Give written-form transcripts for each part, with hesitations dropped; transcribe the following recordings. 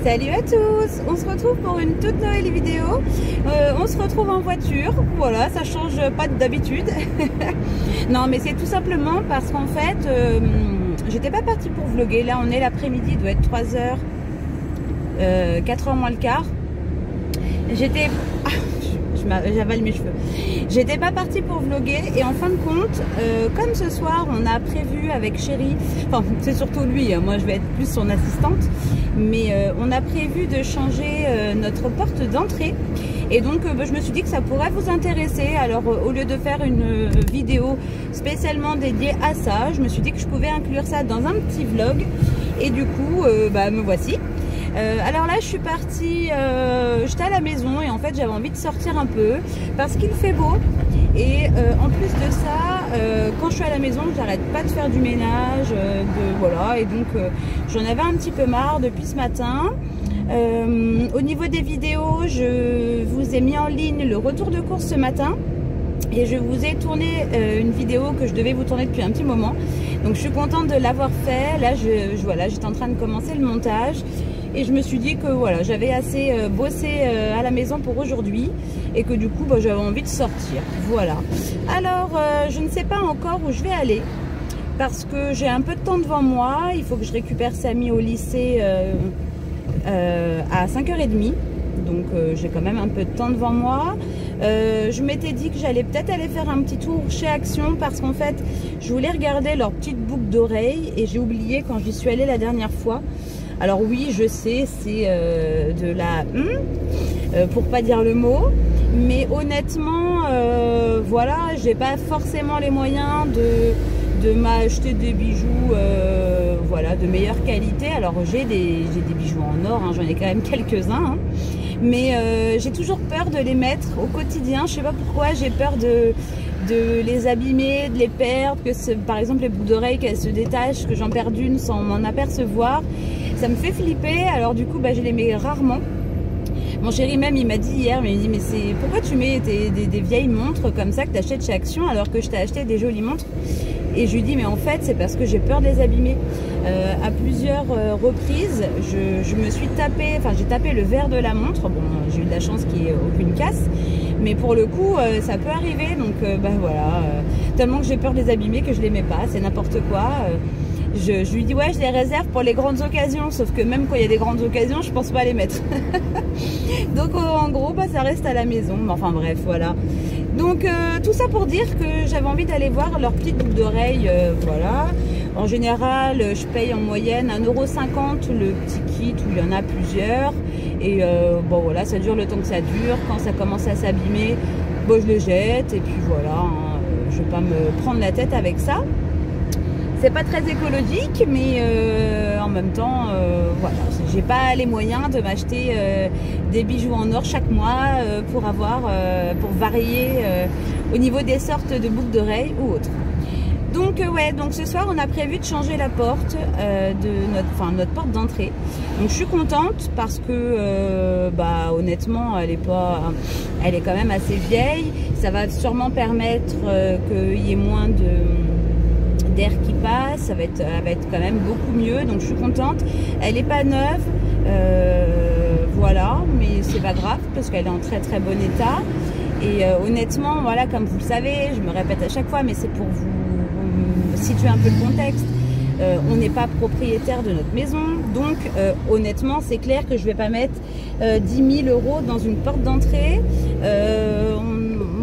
Salut à tous, on se retrouve pour une toute nouvelle vidéo. On se retrouve en voiture, voilà, ça change pas d'habitude. Non mais c'est tout simplement parce qu'en fait, j'étais pas partie pour vlogger. Là on est l'après-midi, il doit être 3h, 4h moins le quart. J'étais... j'avale mes cheveux. J'étais pas partie pour vlogger et en fin de compte, comme ce soir on a prévu avec Chéri, enfin c'est surtout lui, moi je vais être plus son assistante, mais on a prévu de changer notre porte d'entrée et donc je me suis dit que ça pourrait vous intéresser. Alors au lieu de faire une vidéo spécialement dédiée à ça, je me suis dit que je pouvais inclure ça dans un petit vlog et du coup me voici. Alors là je suis partie, j'étais à la maison et en fait j'avais envie de sortir un peu parce qu'il fait beau et en plus de ça quand je suis à la maison j'arrête pas de faire du ménage, voilà, et donc j'en avais un petit peu marre depuis ce matin. Au niveau des vidéos, je vous ai mis en ligne le retour de course ce matin et je vous ai tourné une vidéo que je devais vous tourner depuis un petit moment, donc je suis contente de l'avoir fait. Là voilà, j'étais en train de commencer le montage et je me suis dit que voilà, j'avais assez bossé à la maison pour aujourd'hui et que du coup j'avais envie de sortir. Voilà. Alors je ne sais pas encore où je vais aller parce que j'ai un peu de temps devant moi. Il faut que je récupère Samy au lycée à 5h30. Donc j'ai quand même un peu de temps devant moi. Je m'étais dit que j'allais peut-être aller faire un petit tour chez Action parce qu'en fait je voulais regarder leurs petites boucles d'oreilles et j'ai oublié quand j'y suis allée la dernière fois. Alors oui, je sais, c'est de la pour pas dire le mot, mais honnêtement, voilà, j'ai pas forcément les moyens de m'acheter des bijoux, voilà, de meilleure qualité. Alors j'ai des bijoux en or, hein, j'en ai quand même quelques-uns, hein, mais j'ai toujours peur de les mettre au quotidien. Je sais pas pourquoi, j'ai peur de les abîmer, de les perdre, que par exemple les boucles d'oreilles qu'elles se détachent, que j'en perde une sans m'en apercevoir. Ça me fait flipper, alors du coup je les mets rarement. Mon chéri même il m'a dit hier, mais il me dit mais c'est pourquoi tu mets des vieilles montres comme ça que tu achètes chez Action alors que je t'ai acheté des jolies montres. Et je lui dis mais en fait c'est parce que j'ai peur de les abîmer. À plusieurs reprises je me suis tapé, enfin j'ai tapé le verre de la montre. Bon, j'ai eu de la chance qu'il n'y ait aucune casse, mais pour le coup ça peut arriver, donc voilà, tellement que j'ai peur de les abîmer que je les mets pas, c'est n'importe quoi. Je lui dis ouais, je les réserve pour les grandes occasions, sauf que même quand il y a des grandes occasions je pense pas à les mettre. Donc en gros ça reste à la maison, enfin bref, voilà. Donc tout ça pour dire que j'avais envie d'aller voir leurs petites boucles d'oreilles, voilà. En général je paye en moyenne 1,50 € le petit kit où il y en a plusieurs et bon voilà, ça dure le temps que ça dure. Quand ça commence à s'abîmer, bon, je les jette et puis voilà, hein, je vais pas me prendre la tête avec ça. C'est pas très écologique, mais en même temps, voilà, j'ai pas les moyens de m'acheter des bijoux en or chaque mois pour pour varier au niveau des sortes de boucles d'oreilles ou autres. Donc ouais, donc ce soir on a prévu de changer la porte de notre porte d'entrée. Donc je suis contente parce que honnêtement elle est quand même assez vieille. Ça va sûrement permettre qu'il y ait moins d'air qui passe, ça va être quand même beaucoup mieux, donc je suis contente. Elle n'est pas neuve, voilà, mais c'est pas grave parce qu'elle est en très très bon état et honnêtement, voilà, comme vous le savez, je me répète à chaque fois, mais c'est pour vous situer un peu le contexte. On n'est pas propriétaire de notre maison, donc honnêtement c'est clair que je vais pas mettre 10 000 € dans une porte d'entrée.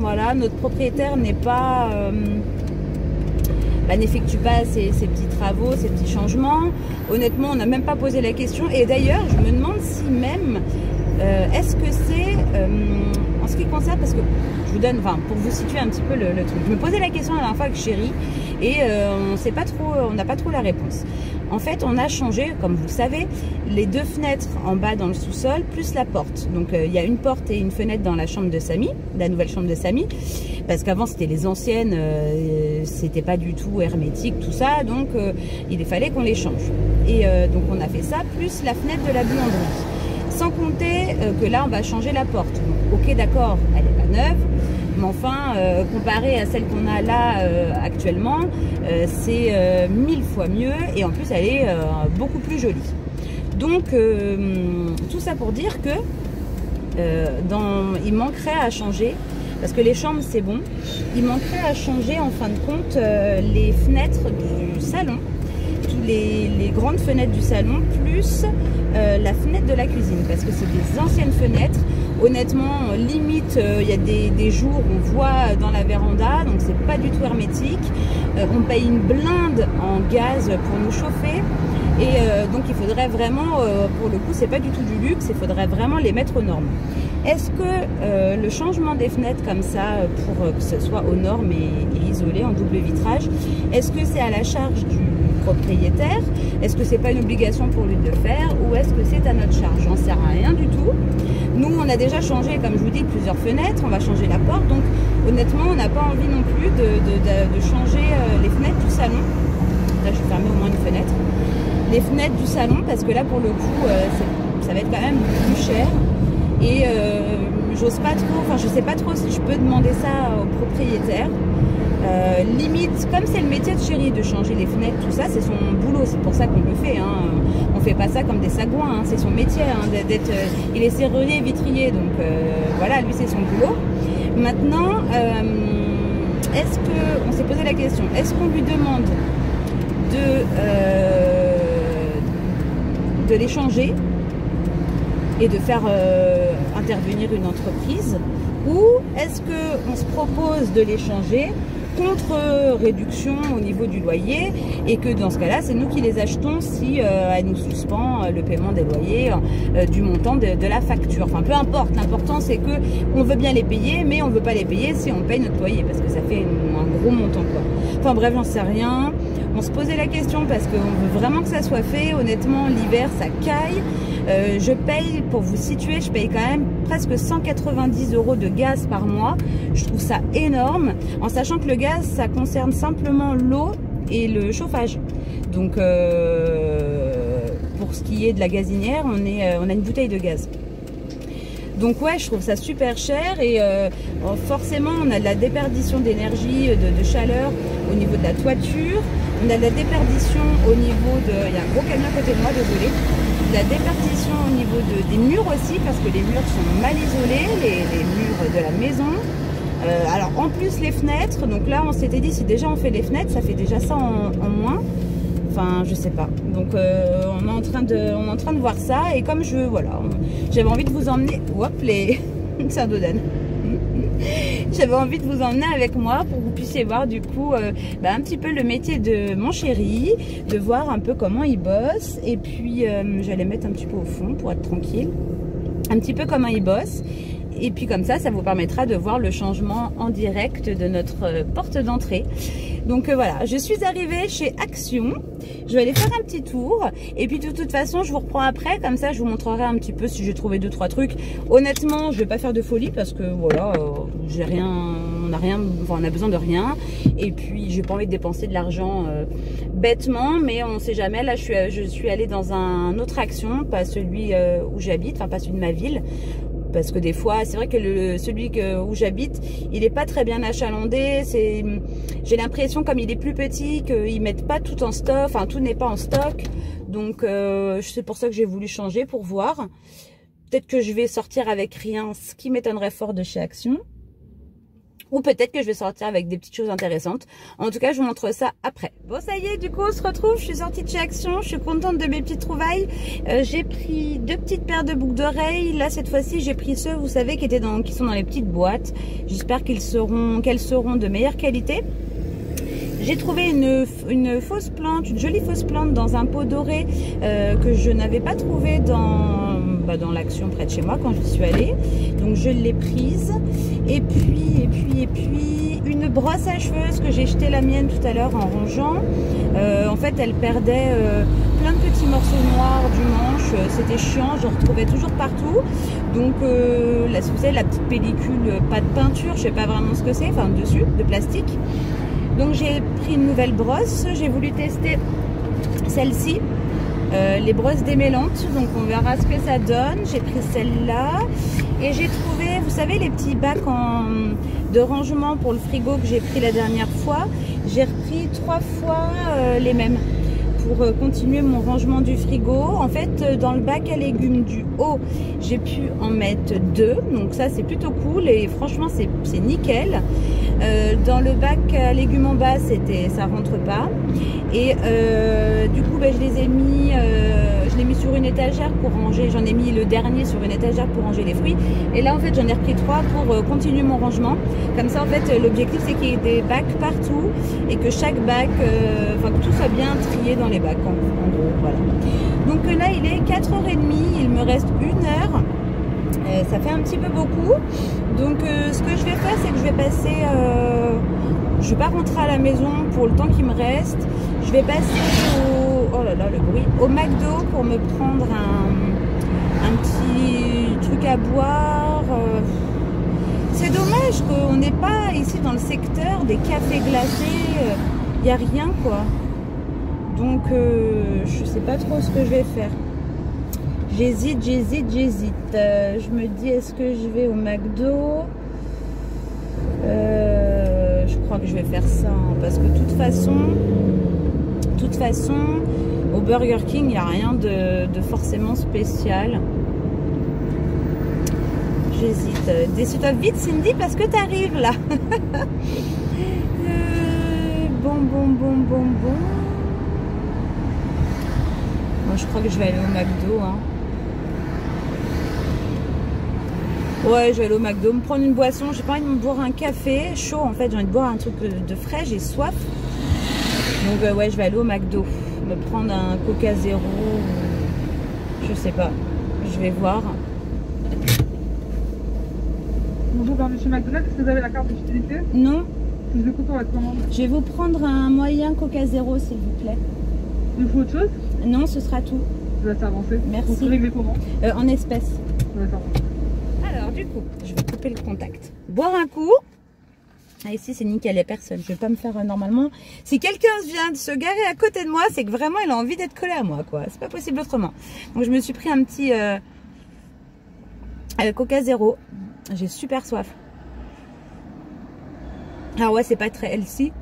Voilà, notre propriétaire n'est pas n'effectue pas ces petits travaux, ces petits changements. Honnêtement, on n'a même pas posé la question. Et d'ailleurs, je me demande si même, est-ce que c'est, en ce qui concerne, parce que je vous donne, enfin, pour vous situer un petit peu le truc. Je me posais la question la dernière fois avec Chéri et on n'a pas trop la réponse. En fait, on a changé, comme vous le savez, les deux fenêtres en bas dans le sous-sol, plus la porte. Donc, il y a une porte et une fenêtre dans la chambre de Samy, la nouvelle chambre de Samy. Parce qu'avant c'était les anciennes, c'était pas du tout hermétique tout ça, donc il fallait qu'on les change. Et donc on a fait ça, plus la fenêtre de la buanderie. Sans compter que là on va changer la porte. Donc, ok, d'accord, elle n'est pas neuve, mais enfin comparée à celle qu'on a là actuellement, c'est 1000 fois mieux et en plus elle est beaucoup plus jolie. Donc tout ça pour dire que il manquerait à changer, parce que les chambres c'est bon, il manquerait à changer en fin de compte les fenêtres du salon, toutes les grandes fenêtres du salon, plus la fenêtre de la cuisine, parce que c'est des anciennes fenêtres. Honnêtement, limite, il y a des jours où on voit dans la véranda, donc c'est pas du tout hermétique. On paye une blinde en gaz pour nous chauffer. Et donc il faudrait vraiment, pour le coup, c'est pas du tout du luxe, il faudrait vraiment les mettre aux normes. Est-ce que le changement des fenêtres comme ça, pour que ce soit aux normes et isolé en double vitrage, est-ce que c'est à la charge du propriétaire? Est-ce que c'est pas une obligation pour lui de le faire, ou est-ce que c'est à notre charge? J'en sais rien du tout. Nous, on a déjà changé, comme je vous dis, plusieurs fenêtres. On va changer la porte, donc honnêtement, on n'a pas envie non plus de changer les fenêtres du salon. Là, je vais fermer au moins une fenêtre. Les fenêtres du salon, parce que là, pour le coup, ça va être quand même plus cher. Et j'ose pas trop, enfin, je sais pas trop si je peux demander ça au propriétaire. Limite, comme c'est le métier de chéri de changer les fenêtres, tout ça, c'est son boulot, c'est pour ça qu'on le fait, hein. On fait pas ça comme des sagouins, hein. C'est son métier, hein, il est serrurier, vitrier, donc voilà, lui c'est son boulot. Maintenant, est-ce que, on s'est posé la question, est-ce qu'on lui demande de les changer et de faire intervenir une entreprise, ou est-ce qu'on se propose de les changer contre réduction au niveau du loyer, et que dans ce cas-là, c'est nous qui les achetons si elle nous suspend le paiement des loyers, du montant de la facture. Enfin, peu importe, l'important c'est que on veut bien les payer, mais on veut pas les payer si on paye notre loyer, parce que ça fait un gros montant, quoi. Enfin bref, j'en sais rien. On se posait la question parce qu'on veut vraiment que ça soit fait. Honnêtement, l'hiver, ça caille. Je paye, pour vous situer, je paye quand même presque 190 € de gaz par mois. Je trouve ça énorme, en sachant que le gaz, ça concerne simplement l'eau et le chauffage. Donc, pour ce qui est de la gazinière, on a une bouteille de gaz. Donc ouais, je trouve ça super cher, et forcément on a de la déperdition d'énergie, de chaleur au niveau de la toiture. On a de la déperdition au niveau de... Il y a un gros camion à côté de moi, désolé. La déperdition au niveau des murs aussi, parce que les murs sont mal isolés, les murs de la maison. Alors en plus les fenêtres, donc là on s'était dit, si déjà on fait les fenêtres, ça fait déjà ça en moins. Enfin, je sais pas. Donc on est en train de voir ça, et comme voilà, j'avais envie de vous emmener... Hop, c'est un dodane. J'avais envie de vous emmener avec moi pour que vous puissiez voir du coup un petit peu le métier de mon chéri, de voir un peu comment il bosse, et puis j'allais mettre un petit peu au fond pour être tranquille, un petit peu comment il bosse, et puis comme ça vous permettra de voir le changement en direct de notre porte d'entrée. Donc voilà, je suis arrivée chez Action. Je vais aller faire un petit tour, et puis de toute façon je vous reprends après, comme ça je vous montrerai un petit peu si j'ai trouvé 2-3 trucs. Honnêtement, je vais pas faire de folie parce que voilà, j'ai rien, on a besoin de rien, et puis j'ai pas envie de dépenser de l'argent bêtement, mais on sait jamais. Là je suis allée dans un autre Action, pas celui où j'habite, enfin pas celui de ma ville. Parce que des fois, c'est vrai que celui où j'habite, il n'est pas très bien achalandé. J'ai l'impression, comme il est plus petit, qu'ils mettent pas tout en stock. Enfin, tout n'est pas en stock. Donc, c'est pour ça que j'ai voulu changer, pour voir. Peut-être que je vais sortir avec rien, ce qui m'étonnerait fort de chez Action. Ou peut-être que je vais sortir avec des petites choses intéressantes. En tout cas, je vous montre ça après. Bon, ça y est, du coup, on se retrouve. Je suis sortie de chez Action. Je suis contente de mes petites trouvailles. J'ai pris 2 petites paires de boucles d'oreilles. Là, cette fois-ci, j'ai pris ceux, vous savez, qui sont dans les petites boîtes. J'espère qu'elles seront de meilleure qualité. J'ai trouvé une fausse plante, une jolie fausse plante dans un pot doré que je n'avais pas trouvé dans l'Action près de chez moi quand je suis allée. Donc je l'ai prise. Et puis une brosse à cheveux, parce que j'ai jeté la mienne tout à l'heure en rangeant. En fait, elle perdait plein de petits morceaux noirs du manche. C'était chiant, je retrouvais toujours partout. Donc là, vous savez, la petite pellicule, pas de peinture, je sais pas vraiment ce que c'est, enfin dessus, de plastique. Donc j'ai pris une nouvelle brosse, j'ai voulu tester celle-ci, les brosses démêlantes, donc on verra ce que ça donne. J'ai pris celle-là, et j'ai trouvé, vous savez, les petits bacs de rangement pour le frigo que j'ai pris la dernière fois. J'ai repris 3 fois les mêmes, pour continuer mon rangement du frigo. En fait, dans le bac à légumes du haut, j'ai pu en mettre 2. Donc ça, c'est plutôt cool et franchement, c'est nickel. Dans le bac à légumes en bas, ça rentre pas. Et du coup, je les ai mis... je l'ai mis sur une étagère pour ranger. J'en ai mis le dernier sur une étagère pour ranger les fruits. Et là, en fait, j'en ai repris 3 pour continuer mon rangement. Comme ça, en fait, l'objectif, c'est qu'il y ait des bacs partout et que chaque bac, que tout soit bien trié dans les bacs, en gros. Voilà. Donc là, il est 4h30. Il me reste 1 heure. Ça fait un petit peu beaucoup. Donc, ce que je vais faire, c'est que je vais passer... je vais pas rentrer à la maison pour le temps qui me reste. Je vais passer au... Oh là là, le bruit. Au McDo pour me prendre un petit truc à boire. C'est dommage qu'on n'est pas ici dans le secteur des cafés glacés. Il n'y a rien, quoi. Donc, je sais pas trop ce que je vais faire. J'hésite. Je me dis, est-ce que je vais au McDo? Je crois que je vais faire ça, hein, parce que de toute façon, au Burger King, il n'y a rien de forcément spécial. J'hésite. Décide-toi vite, Cindy, parce que tu arrives là. Bon. Moi, je crois que je vais aller au McDo, hein. Ouais, je vais aller au McDo, me prendre une boisson. J'ai pas envie de me boire un café chaud. En fait, j'ai envie de boire un truc de frais. J'ai soif. Donc, ouais, je vais aller au McDo. Me prendre un Coca Zéro. Je sais pas. Je vais voir. Bonjour, bienvenue chez McDonald's. Est-ce que vous avez la carte de fidélité? Non. Je vous écoute pour votre commande. Je vais vous prendre un moyen Coca Zéro, s'il vous plaît. Il faut autre chose? Non, ce sera tout. Je vais avancer. Merci. Vous réglez comment? En espèces. D'accord. Alors, du coup, je vais couper le contact. Boire un coup. Ah, ici, c'est nickel, il n'y a personne. Je ne vais pas me faire normalement. Si quelqu'un vient de se garer à côté de moi, c'est que vraiment, il a envie d'être collé à moi, quoi. C'est pas possible autrement. Donc, je me suis pris un petit Coca Zéro. J'ai super soif. Ah ouais, c'est pas très healthy.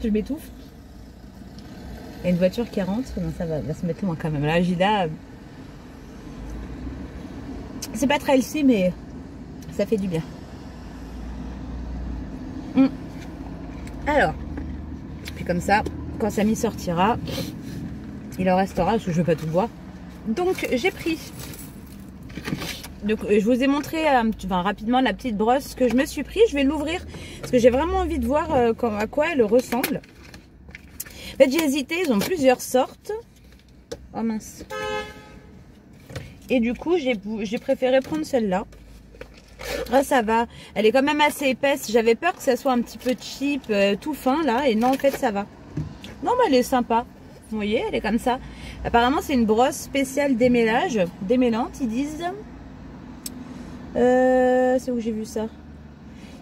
Je m'étouffe. Il y a une voiture qui rentre. Non, ça va se mettre loin quand même. Là, Gida... C'est pas très healthy, mais ça fait du bien. Alors, puis comme ça, quand Samy sortira, il en restera, parce que je ne vais pas tout boire. Donc, j'ai pris. Donc, je vous ai montré rapidement la petite brosse que je me suis pris. Je vais l'ouvrir, parce que j'ai vraiment envie de voir à quoi elle ressemble. En fait, j'ai hésité, ils ont plusieurs sortes. Oh mince. Et du coup, j'ai préféré prendre celle-là. Ah, ça va. Elle est quand même assez épaisse. J'avais peur que ça soit un petit peu cheap, tout fin là. Et non, en fait, ça va. Non, mais elle est sympa. Vous voyez, elle est comme ça. Apparemment, c'est une brosse spéciale démêlage. Démêlante, ils disent. C'est où j'ai vu ça?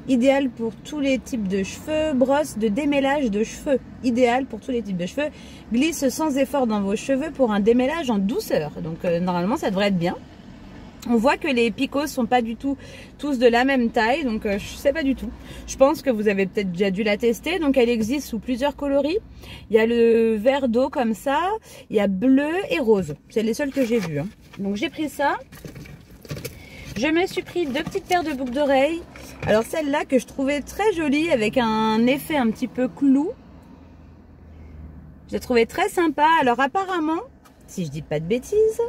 Idéal pour tous les types de cheveux. Brosse de démêlage de cheveux. Idéal pour tous les types de cheveux. Glisse sans effort dans vos cheveux pour un démêlage en douceur. Donc normalement ça devrait être bien. On voit que les picots sont pas du tout tous de la même taille. Donc je sais pas du tout. Je pense que vous avez peut-être déjà dû la tester. Donc elle existe sous plusieurs coloris. Il y a le vert d'eau comme ça. Il y a bleu et rose. C'est les seuls que j'ai vus, hein. Donc j'ai pris ça. Je me suis pris 2 petites paires de boucles d'oreilles. Alors celle-là que je trouvais très jolie avec un effet un petit peu clou. Je l'ai trouvée très sympa. Alors apparemment, si je dis pas de bêtises,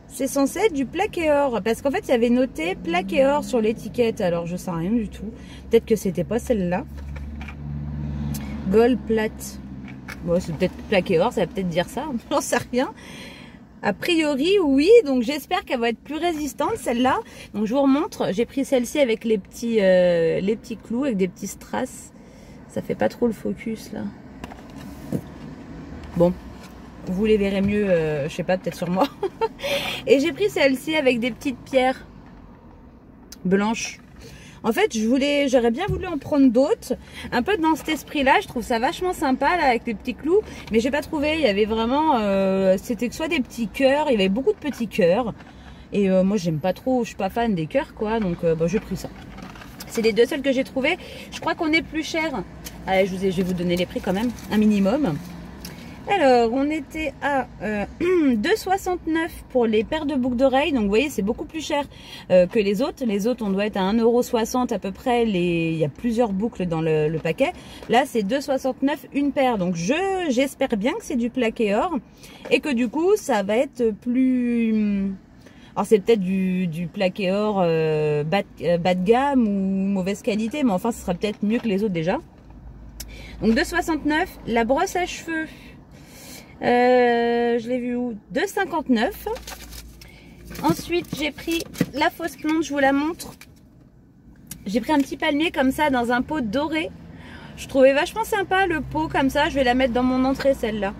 c'est censé être du plaqué or. Parce qu'en fait, il y avait noté plaqué or sur l'étiquette. Alors je sais rien du tout. Peut-être que c'était pas celle-là. Gold plate. Bon, c'est peut-être plaqué or, ça va peut-être dire ça. J'en sais rien. A priori, oui. Donc, j'espère qu'elle va être plus résistante, celle-là. Donc, je vous remontre. J'ai pris celle-ci avec les petits clous, avec des petits strass. Ça fait pas trop le focus, là. Bon. Vous les verrez mieux, je sais pas, peut-être sur moi. Et j'ai pris celle-ci avec des petites pierres blanches. En fait, j'aurais bien voulu en prendre d'autres, un peu dans cet esprit-là. Je trouve ça vachement sympa là avec les petits clous, mais j'ai pas trouvé. Il y avait vraiment, c'était que soit des petits cœurs, il y avait beaucoup de petits cœurs. Et moi, j'aime pas trop, je suis pas fan des cœurs, quoi. Donc, j'ai pris ça. C'est les 2 seuls que j'ai trouvés. Je crois qu'on est plus cher. Allez, je vais vous donner les prix quand même, un minimum. Alors, on était à 2,69 pour les paires de boucles d'oreilles. Donc, vous voyez, c'est beaucoup plus cher que les autres. Les autres, on doit être à 1,60 € à peu près. Il y a plusieurs boucles dans le paquet. Là, c'est 2,69 une paire. Donc, j'espère bien que c'est du plaqué or. Et que du coup, ça va être plus... Alors, c'est peut-être du plaqué or bas de gamme ou mauvaise qualité. Mais enfin, ce sera peut-être mieux que les autres déjà. Donc, 2,69. La brosse à cheveux... je l'ai vu où? 2,59. Ensuite, j'ai pris la fausse plante, je vous la montre. J'ai pris un petit palmier comme ça dans un pot doré. Je trouvais vachement sympa le pot comme ça. Je vais la mettre dans mon entrée, celle-là.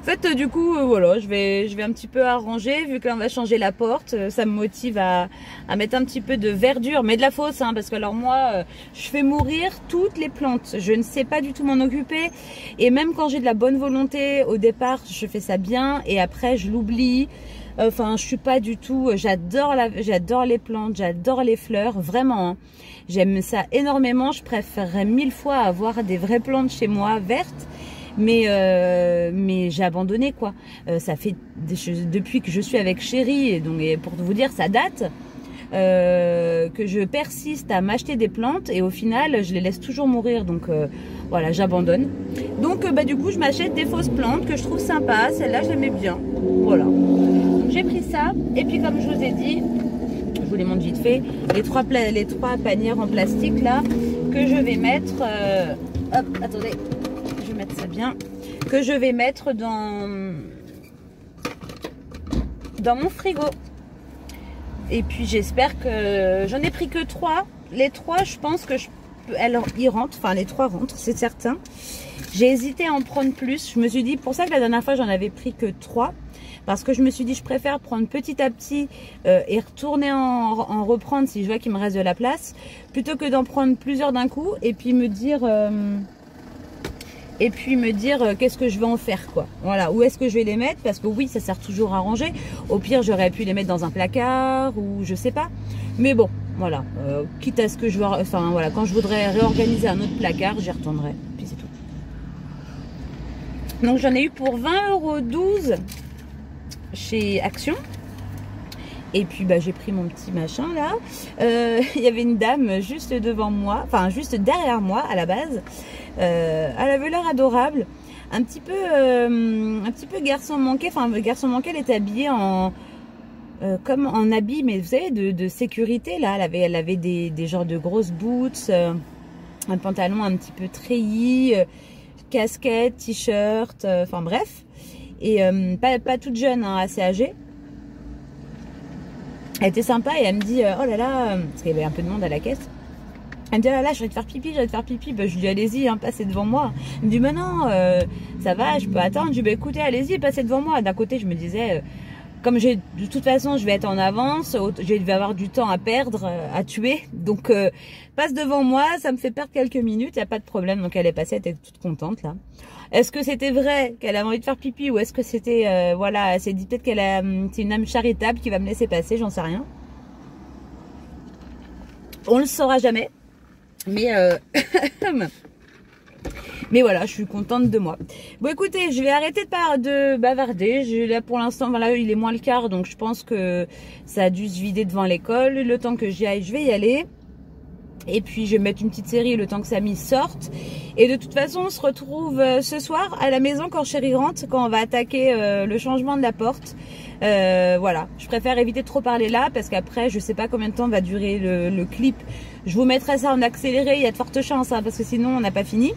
En fait, du coup, voilà, je vais un petit peu arranger. Vu que là, on va changer la porte, ça me motive à mettre un petit peu de verdure, mais de la fausse, hein, parce que alors moi, je fais mourir toutes les plantes. Je ne sais pas du tout m'en occuper. Et même quand j'ai de la bonne volonté, au départ, je fais ça bien, et après, je l'oublie. Enfin, je suis pas du tout. J'adore les plantes, j'adore les fleurs, vraiment. Hein. J'aime ça énormément. Je préférerais 1000 fois avoir des vraies plantes chez moi, vertes. Mais j'ai abandonné quoi. Ça fait depuis que je suis avec Chéri, et donc pour vous dire ça date que je persiste à m'acheter des plantes et au final je les laisse toujours mourir, donc voilà, j'abandonne. Donc du coup je m'achète des fausses plantes que je trouve sympas. Celle-là je l'aimais bien, voilà. Donc j'ai pris ça et puis comme je vous ai dit, je vous les montre vite fait, les trois panières en plastique là que je vais mettre hop, attendez, mettre ça bien, que je vais mettre dans mon frigo. Et puis j'espère que j'en ai pris que 3. Les 3, je pense que ils rentrent, enfin les 3 rentrent, c'est certain. J'ai hésité à en prendre plus. Je me suis dit, pour ça que la dernière fois j'en avais pris que 3, parce que je me suis dit je préfère prendre petit à petit et retourner en reprendre si je vois qu'il me reste de la place, plutôt que d'en prendre plusieurs d'un coup et puis me dire qu'est-ce que je vais en faire quoi. Voilà, où est-ce que je vais les mettre, parce que oui, ça sert toujours à ranger. Au pire, j'aurais pu les mettre dans un placard ou je sais pas. Mais bon, voilà, quitte à ce que je vois, enfin voilà, quand je voudrais réorganiser un autre placard, j'y retournerai. Puis c'est tout. Donc j'en ai eu pour 20,12 € chez Action. Et puis j'ai pris mon petit machin là. Il y avait une dame juste devant moi, enfin juste derrière moi à la base. Elle avait l'air adorable, un petit peu garçon manqué. Enfin garçon manqué, elle était habillée en comme en habit, mais vous savez de sécurité là. Elle avait des genres de grosses boots, un pantalon un petit peu treillis, casquette, t-shirt, enfin bref. Et pas toute jeune, hein, assez âgée. Elle était sympa et elle me dit oh là là, parce qu'il y avait un peu de monde à la caisse. Elle me dit oh là là, je vais te faire pipi, je vais te faire pipi. Je lui dis allez-y, hein, passez devant moi. Elle me dit mais non, ça va, je peux attendre. Je lui dis écoutez, allez-y, passez devant moi. D'un côté, je me disais comme de toute façon, je vais être en avance, je vais avoir du temps à perdre, à tuer. Donc passe devant moi, ça me fait perdre quelques minutes, il n'y a pas de problème. Donc elle est passée, elle était toute contente là. Est-ce que c'était vrai qu'elle avait envie de faire pipi ou est-ce que c'était voilà, elle s'est dit peut-être c'est une âme charitable qui va me laisser passer, j'en sais rien. On le saura jamais. Mais mais voilà, je suis contente de moi. Bon écoutez, je vais arrêter de bavarder. Là pour l'instant, voilà, il est moins le quart, donc je pense que ça a dû se vider devant l'école. Le temps que j'y aille, je vais y aller. Et puis je vais mettre une petite série le temps que Samy sorte. Et de toute façon, on se retrouve ce soir à la maison quand Chéri rentre, quand on va attaquer le changement de la porte. Voilà, je préfère éviter de trop parler là parce qu'après, je sais pas combien de temps va durer le clip. Je vous mettrai ça en accéléré, il y a de fortes chances, hein, parce que sinon on n'a pas fini.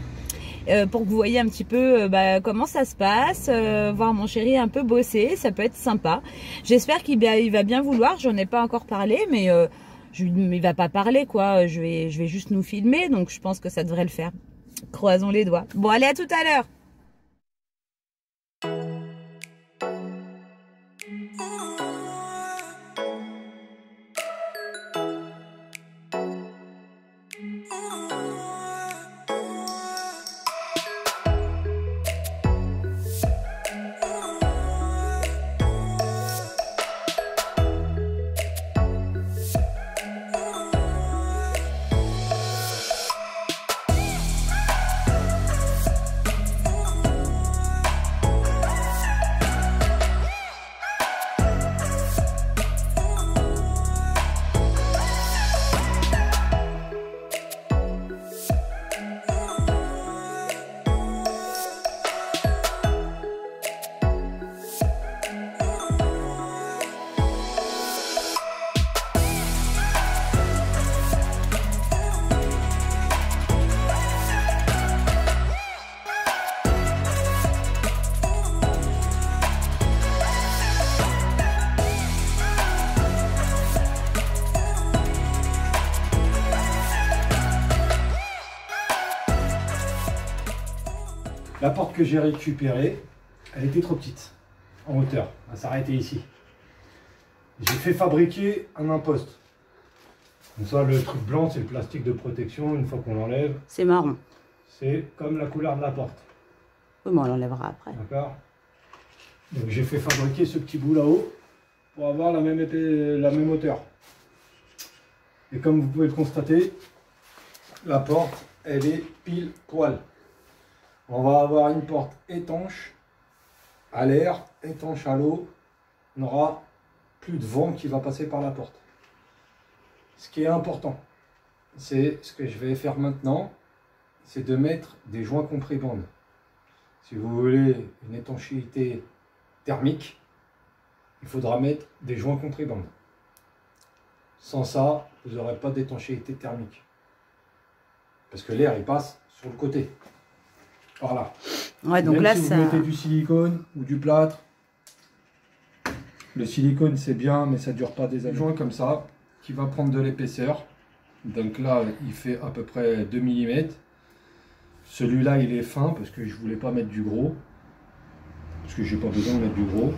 Pour que vous voyez un petit peu comment ça se passe, voir mon chéri un peu bosser, ça peut être sympa. J'espère qu'il va bien vouloir, j'en ai pas encore parlé, mais il va pas parler quoi, je vais juste nous filmer, donc je pense que ça devrait le faire. Croisons les doigts. Bon allez, à tout à l'heure. La porte que j'ai récupérée, elle était trop petite en hauteur. Elle s'arrêtait ici. J'ai fait fabriquer un imposte. Comme ça, le truc blanc, c'est le plastique de protection. Une fois qu'on l'enlève, C'est marron. c'est comme la couleur de la porte. Oui, mais on l'enlèvera après. D'accord. Donc j'ai fait fabriquer ce petit bout là-haut pour avoir la même hauteur. Et comme vous pouvez le constater, la porte, elle est pile poil. On va avoir une porte étanche à l'air, étanche à l'eau. On n'aura plus de vent qui va passer par la porte. Ce qui est important, c'est ce que je vais faire maintenant, c'est de mettre des joints compris-bandes. Si vous voulez une étanchéité thermique, il faudra mettre des joints compris-bandes. Sans ça, vous n'aurez pas d'étanchéité thermique. Parce que l'air, il passe sur le côté. Par là. Ouais, donc Même là, si ça... vous mettez du silicone ou du plâtre, le silicone c'est bien, mais ça ne dure pas des années. Un joint comme ça, qui va prendre de l'épaisseur. Donc là, il fait à peu près 2 mm. Celui-là, il est fin parce que je voulais pas mettre du gros. Parce que j'ai pas besoin de mettre du gros.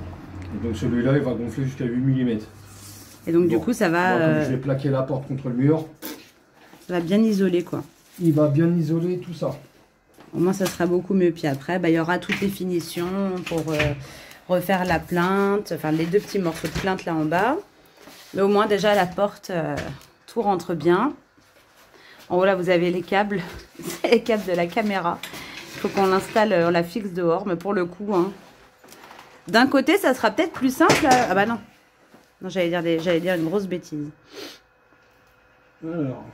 Et donc celui-là, il va gonfler jusqu'à 8 mm. Et donc du coup, ça va... Moi, comme je vais plaquer la porte contre le mur, ça va bien isoler, quoi. il va bien isoler tout ça. Au moins, ça sera beaucoup mieux. Puis après, bah, il y aura toutes les finitions pour refaire la plainte. Enfin, les 2 petits morceaux de plainte là en bas. Mais au moins, déjà, la porte, tout rentre bien. En haut, là, vous avez les câbles. C'est les câbles de la caméra. Il faut qu'on l'installe, on la fixe dehors. Mais pour le coup, hein, d'un côté, ça sera peut-être plus simple. Ah bah non. Non, j'allais dire une grosse bêtise. Alors...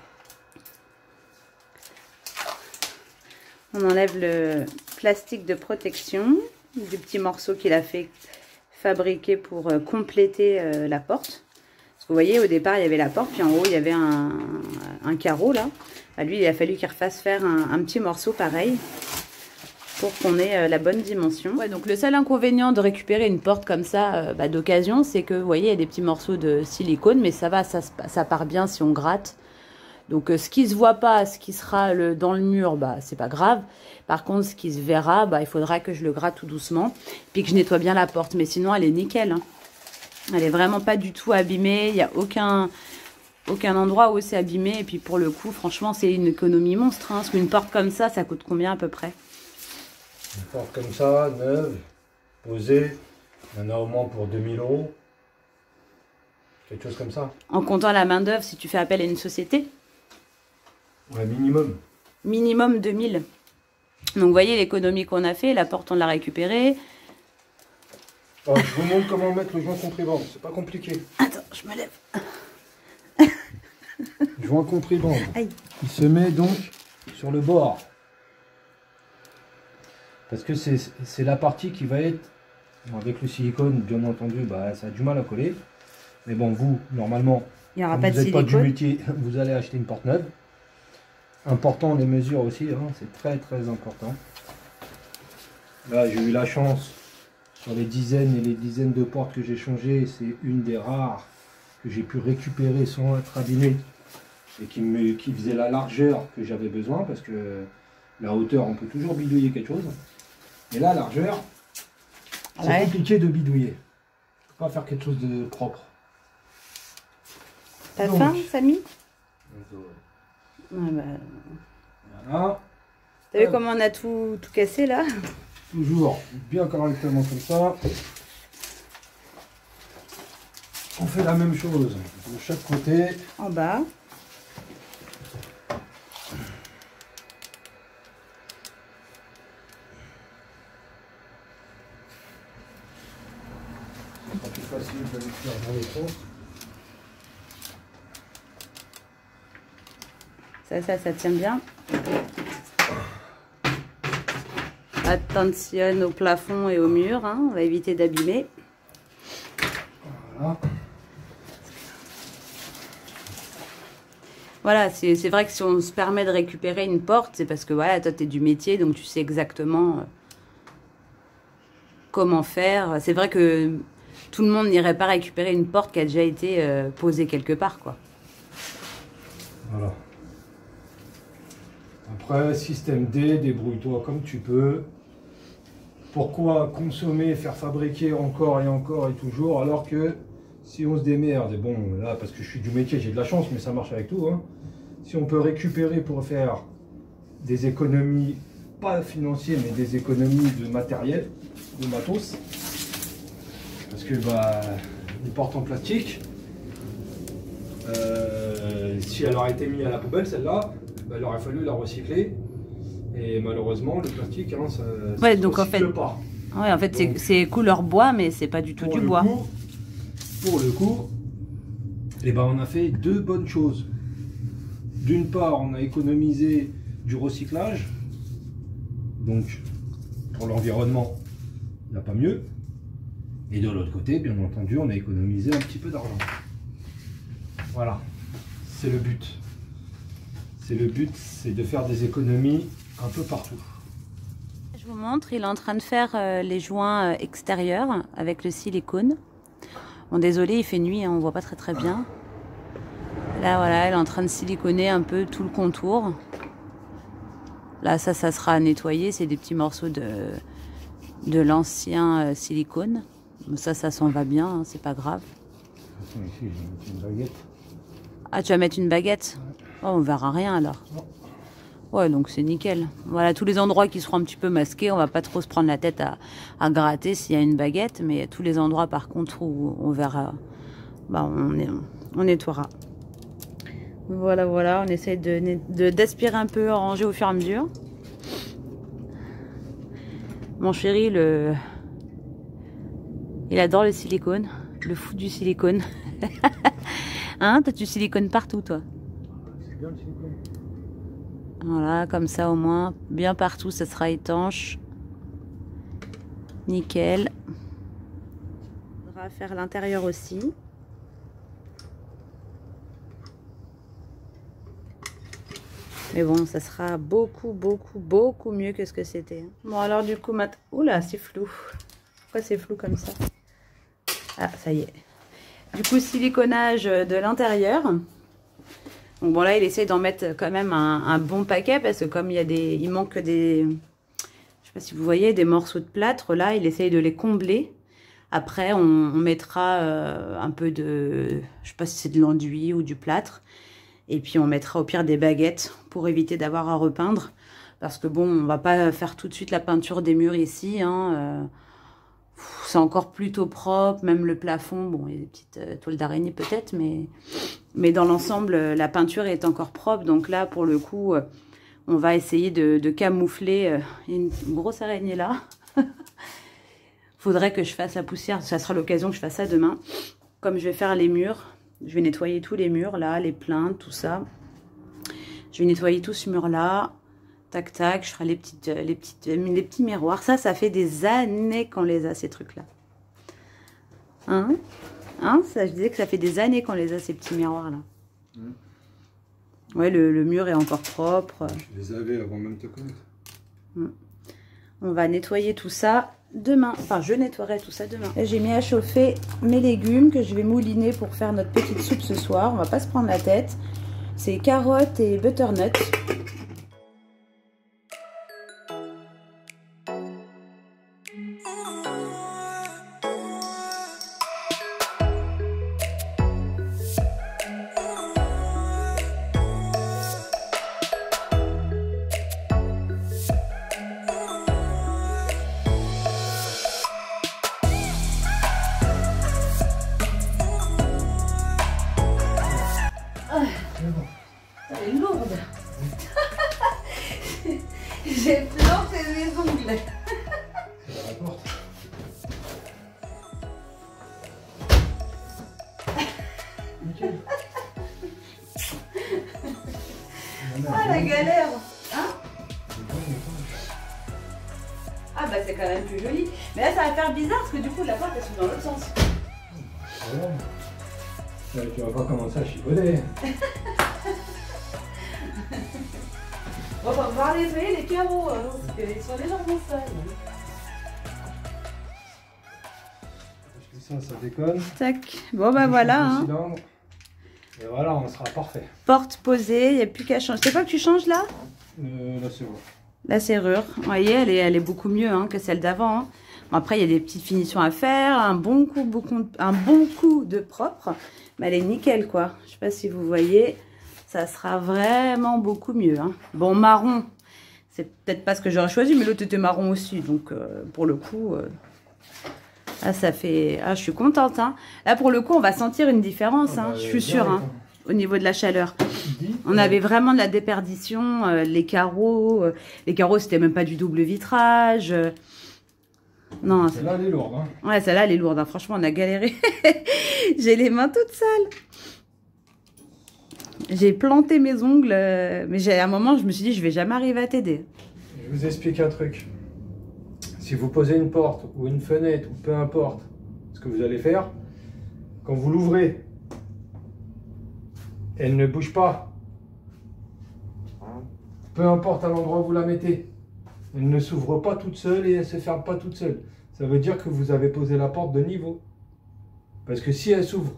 On enlève le plastique de protection du petit morceau qu'il a fait fabriquer pour compléter la porte. Parce que vous voyez, au départ, il y avait la porte, puis en haut, il y avait un carreau là. À lui, il a fallu qu'il refasse faire un petit morceau pareil pour qu'on ait la bonne dimension. Ouais, donc le seul inconvénient de récupérer une porte comme ça d'occasion, c'est que vous voyez, il y a des petits morceaux de silicone, mais ça va, ça part bien si on gratte. Donc, ce qui se voit pas, ce qui sera dans le mur, bah, c'est pas grave. Par contre, ce qui se verra, bah, il faudra que je le gratte tout doucement. Puis que je nettoie bien la porte. Mais sinon, elle est nickel. Hein. Elle est vraiment pas du tout abîmée. Il n'y a aucun endroit où c'est abîmé. Et puis, pour le coup, franchement, c'est une économie monstre. Hein, parce qu'une porte comme ça coûte combien à peu près? Une porte comme ça, neuve, posée, il y en a au moins pour 2000 €. Quelque chose comme ça. En comptant la main d'œuvre, si tu fais appel à une société? Ouais, minimum. Minimum 2000. Donc, vous voyez l'économie qu'on a fait. La porte, on l'a récupérée. Alors, je vous montre comment mettre le joint compris-bande. C'est pas compliqué. Attends, je me lève. Joint compris-bande. Aïe. Il se met donc sur le bord. Parce que c'est la partie qui va être... Avec le silicone, bien entendu, bah, ça a du mal à coller. Mais bon, vous, normalement, Il n'y aura comme pas de vous n'êtes pas silicone. du métier, vous allez acheter une porte neuve. Important les mesures aussi, hein, c'est très très important. Là j'ai eu la chance, sur les dizaines et les dizaines de portes que j'ai changées, c'est une des rares que j'ai pu récupérer sans être abîmée et qui faisait la largeur que j'avais besoin, parce que la hauteur on peut toujours bidouiller quelque chose. Mais la largeur, c'est compliqué de bidouiller. On peut pas faire quelque chose de propre. T'as Donc, faim, Samy? Ouais, bah... Voilà. T'as vu comment on a tout cassé là? Toujours bien correctement comme ça. On fait la même chose de chaque côté. En bas. C'est pas plus facile de le faire dans les trous. Ça tient bien. Attention au plafond et au mur, hein. On va éviter d'abîmer. Voilà. Voilà, c'est vrai que si on se permet de récupérer une porte, c'est parce que voilà, toi tu es du métier, donc tu sais exactement comment faire. C'est vrai que tout le monde n'irait pas récupérer une porte qui a déjà été posée quelque part, quoi. Voilà. Après, système D, débrouille-toi comme tu peux. Pourquoi consommer, faire fabriquer encore et toujours, alors que si on se démerde, et bon là parce que je suis du métier, j'ai de la chance, mais ça marche avec tout, hein. Si on peut récupérer pour faire des économies, pas financières, mais des économies de matériel, de matos, parce que bah, les portes en plastique, si elle aurait été mise à la poubelle, celle-là, bah, il aurait fallu la recycler. Et malheureusement, le plastique, hein, ça ouais, ne recycle pas. Ouais, en fait, c'est couleur bois, mais c'est pas du tout du bois. Pour le coup, eh ben, on a fait deux bonnes choses. D'une part, on a économisé du recyclage. Donc, pour l'environnement, il n'y a pas mieux. Et de l'autre côté, bien entendu, on a économisé un petit peu d'argent. Voilà, c'est le but. C'est le but, c'est de faire des économies un peu partout. Je vous montre, il est en train de faire les joints extérieurs avec le silicone. Bon, désolé, il fait nuit, hein, on voit pas très bien. Là, voilà, elle est en train de siliconer un peu tout le contour. Là, ça sera à nettoyer. C'est des petits morceaux de l'ancien silicone. Ça s'en va bien, hein, c'est pas grave. Ici, je vais mettre une baguette. Ah, tu vas mettre une baguette? Oh, on verra rien alors. Non. Ouais, donc c'est nickel. Voilà, tous les endroits qui seront un petit peu masqués, on va pas trop se prendre la tête à gratter s'il y a une baguette, mais tous les endroits par contre où on verra, bah on nettoiera. Voilà, on essaye d'aspirer un peu, ranger au fur et à mesure. Mon chéri, il adore le silicone, le fou du silicone. Hein, toi tu silicones partout toi. C'est bien le silicone. Voilà, comme ça au moins, bien partout, ça sera étanche. Nickel. On va faire l'intérieur aussi. Mais bon, ça sera beaucoup mieux que ce que c'était. Bon, alors du coup, oula, c'est flou. Pourquoi c'est flou comme ça? Ah, ça y est. Du coup, siliconage de l'intérieur. Donc bon, là, il essaye d'en mettre quand même un bon paquet parce que comme il manque des, je sais pas si vous voyez, des morceaux de plâtre, là, il essaye de les combler. Après, on mettra un peu de, je sais pas si c'est de l'enduit ou du plâtre. Et puis, on mettra au pire des baguettes pour éviter d'avoir à repeindre. Parce que bon, on va pas faire tout de suite la peinture des murs ici, hein. C'est encore plutôt propre, même le plafond, bon, il y a des petites toiles d'araignée peut-être, mais dans l'ensemble, la peinture est encore propre. Donc là, pour le coup, on va essayer de camoufler. Il y a une grosse araignée là. Faudrait que je fasse la poussière, ça sera l'occasion que je fasse ça demain. Comme je vais faire les murs, je vais nettoyer tous les murs là, les plaintes, tout ça. Je vais nettoyer tout ce mur là. Tac, tac, je ferai les petits miroirs. Ça fait des années qu'on les a, ces trucs-là. Hein? Ça, je disais que ça fait des années qu'on les a, ces petits miroirs-là. Ouais, le mur est encore propre. Je les avais avant même de te connaître. On va nettoyer tout ça demain. Enfin, je nettoierai tout ça demain. J'ai mis à chauffer mes légumes que je vais mouliner pour faire notre petite soupe ce soir. On va pas se prendre la tête. C'est carottes et butternut. Elle est lourde. J'ai planté mes ongles. C'est la porte. Nickel. Ah la galère. Hein? Ah bah c'est quand même plus joli. Mais là ça va faire bizarre parce que du coup la porte elle s'ouvre dans l'autre sens. Ouais. Tu vas pas commencer à chipoter. On va voir nettoyer les carreaux, hein, parce qu'ils sont légèrement sales. Parce que ça déconne. Tac. Bon bah voilà. Hein. Et voilà, on sera parfait. Porte posée, il n'y a plus qu'à changer. C'est quoi que tu changes là? Là c'est bon. la serrure. Vous voyez, elle est beaucoup mieux hein, que celle d'avant. Hein. Bon, après, il y a des petites finitions à faire, un bon coup de propre. Mais elle est nickel, quoi. Je sais pas si vous voyez, ça sera vraiment beaucoup mieux. Hein. Bon, marron, c'est peut-être pas ce que j'aurais choisi, mais l'autre était marron aussi. Donc, pour le coup, là, ça fait... Ah, je suis contente. Hein. Là, pour le coup, on va sentir une différence, hein, je suis sûre, hein, au niveau de la chaleur. On avait vraiment de la déperdition, les carreaux, c'était même pas du double vitrage. Non, celle-là, elle est lourde. Hein. Ouais, celle-là, elle est lourde. Hein. Franchement, on a galéré. J'ai les mains toutes sales. J'ai planté mes ongles. Mais à un moment, je me suis dit, je vais jamais arriver à t'aider. Je vous explique un truc. Si vous posez une porte ou une fenêtre, ou peu importe ce que vous allez faire, quand vous l'ouvrez, elle ne bouge pas. Peu importe à l'endroit où vous la mettez. Elle ne s'ouvre pas toute seule et elle ne se ferme pas toute seule. Ça veut dire que vous avez posé la porte de niveau. Parce que si elle s'ouvre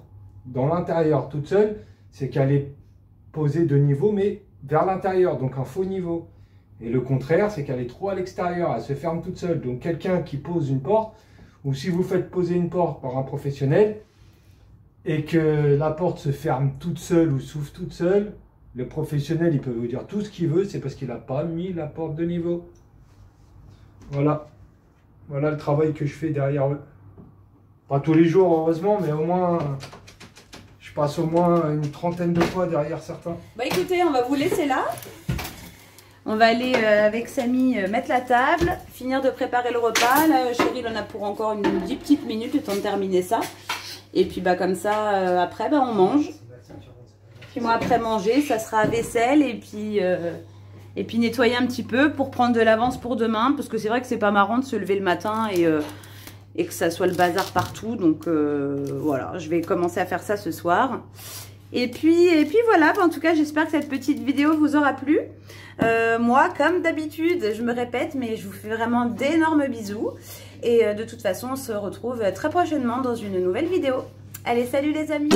dans l'intérieur toute seule, c'est qu'elle est posée de niveau, mais vers l'intérieur, donc un faux niveau. Et le contraire, c'est qu'elle est trop à l'extérieur, elle se ferme toute seule. Donc quelqu'un qui pose une porte, ou si vous faites poser une porte par un professionnel, et que la porte se ferme toute seule ou s'ouvre toute seule, le professionnel, il peut vous dire tout ce qu'il veut, c'est parce qu'il n'a pas mis la porte de niveau. Voilà. Voilà le travail que je fais derrière eux. Pas tous les jours, heureusement, mais au moins, je passe au moins une trentaine de fois derrière certains. Bah écoutez, on va vous laisser là. On va aller avec Samy mettre la table, finir de préparer le repas. Là, chérie, il en a pour encore une 10 petites minutes, le temps de terminer ça. Et puis bah comme ça, après, bah, on mange. Puis moi, après manger, ça sera vaisselle et puis nettoyer un petit peu pour prendre de l'avance pour demain. Parce que c'est vrai que c'est pas marrant de se lever le matin et que ça soit le bazar partout. Donc voilà, je vais commencer à faire ça ce soir. Et puis voilà, en tout cas, j'espère que cette petite vidéo vous aura plu. Moi, comme d'habitude, je me répète, mais je vous fais vraiment d'énormes bisous. Et de toute façon, on se retrouve très prochainement dans une nouvelle vidéo. Allez, salut les amis!